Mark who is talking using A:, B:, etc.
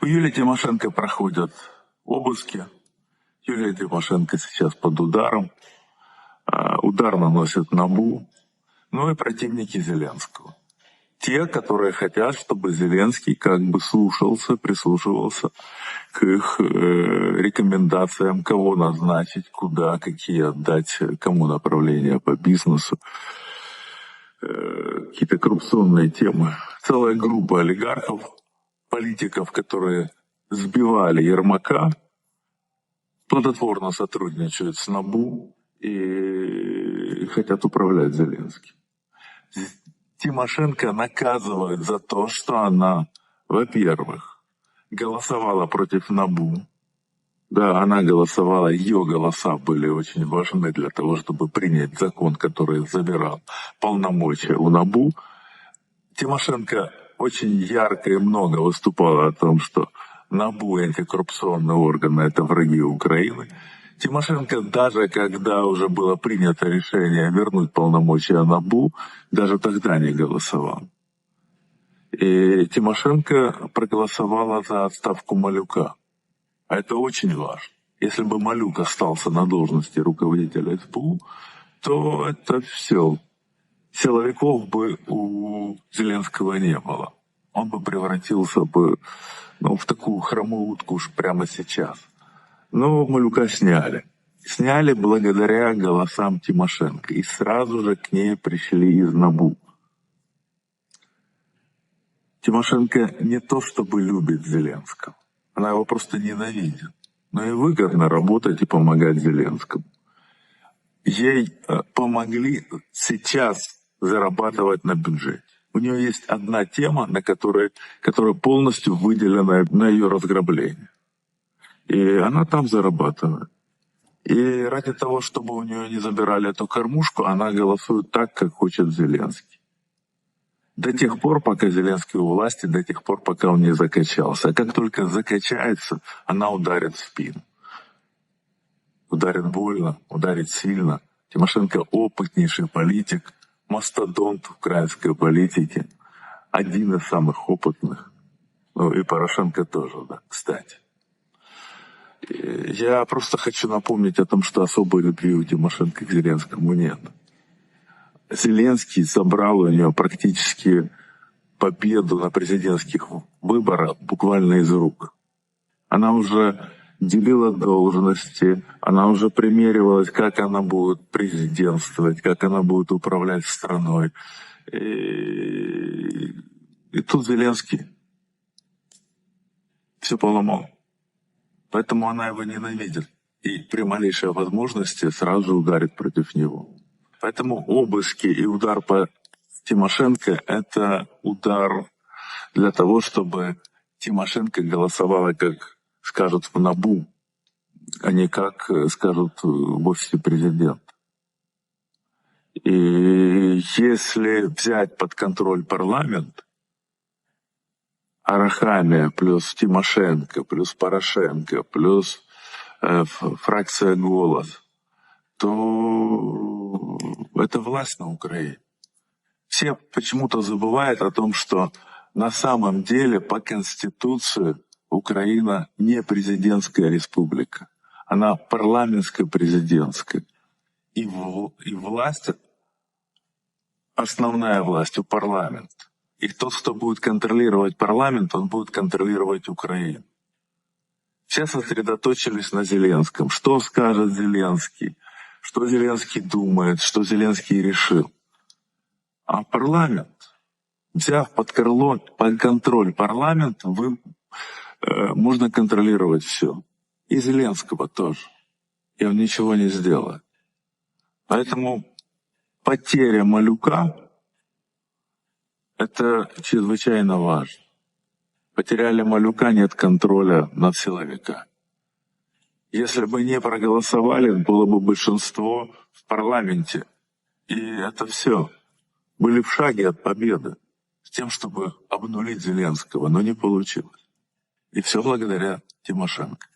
A: У Юлии Тимошенко проходят обыски. Юлия Тимошенко сейчас под ударом. Удар наносит НАБУ, ну и противники Зеленского. Те, которые хотят, чтобы Зеленский как бы слушался, прислушивался к их рекомендациям, кого назначить, куда, какие отдать, кому направления по бизнесу, какие-то коррупционные темы. Целая группа олигархов, политиков, которые сбивали Ермака, плодотворно сотрудничают с НАБУ и хотят управлять Зеленским. Тимошенко наказывают за то, что она, во-первых, голосовала против НАБУ. Да, она голосовала, ее голоса были очень важны для того, чтобы принять закон, который забирал полномочия у НАБУ. Тимошенко очень ярко и много выступала о том, что НАБУ и антикоррупционные органы — это враги Украины. Тимошенко, даже когда уже было принято решение вернуть полномочия НАБУ, даже тогда не голосовал. И Тимошенко проголосовала за отставку Малюка. А это очень важно. Если бы Малюк остался на должности руководителя СБУ, то это все. Силовиков бы у Зеленского не было. Он бы превратился бы в такую хромую утку уж прямо сейчас. Но Малюка сняли. Сняли благодаря голосам Тимошенко. И сразу же к ней пришли из НАБУ. Тимошенко не то чтобы любит Зеленского. Она его просто ненавидит. Но и выгодно работать и помогать Зеленскому. Ей помогли сейчас зарабатывать на бюджете. У нее есть одна тема, которая полностью выделена на ее разграбление. И она там зарабатывает. И ради того, чтобы у нее не забирали эту кормушку, она голосует так, как хочет Зеленский. До тех пор, пока Зеленский у власти, до тех пор, пока он не закачался. А как только закачается, она ударит в спину. Ударит больно, ударит сильно. Тимошенко — опытнейший политик, мастодонт украинской политики, один из самых опытных. Ну и Порошенко тоже, да, кстати. Я просто хочу напомнить о том, что особой любви у Тимошенко к Зеленскому нет. Зеленский забрал у нее практически победу на президентских выборах буквально из рук. Она уже делила должности, она уже примеривалась, как она будет президентствовать, как она будет управлять страной. И тут Зеленский все поломал. Поэтому она его ненавидит. И при малейшей возможности сразу ударит против него. Поэтому обыски и удар по Тимошенко — это удар для того, чтобы Тимошенко голосовала, как скажут в НАБУ, а не как скажут в офисе президента. И если взять под контроль парламент, Арахамия плюс Тимошенко, плюс Порошенко, плюс фракция «Голос», то это власть на Украине. Все почему-то забывают о том, что на самом деле по Конституции Украина не президентская республика. Она парламентско-президентская. И власть, основная власть у парламента. И тот, кто будет контролировать парламент, он будет контролировать Украину. Все сосредоточились на Зеленском. Что скажет Зеленский? Что Зеленский думает? Что Зеленский решил? А парламент, взяв под контроль парламент, можно контролировать все. И Зеленского тоже. И он ничего не сделает. Поэтому потеря Малюка — это чрезвычайно важно. Потеряли Малюка — нет контроля над силовиками. Если бы не проголосовали, было бы большинство в парламенте. И это все. Были в шаге от победы с тем, чтобы обнулить Зеленского, но не получилось. И все благодаря Тимошенко.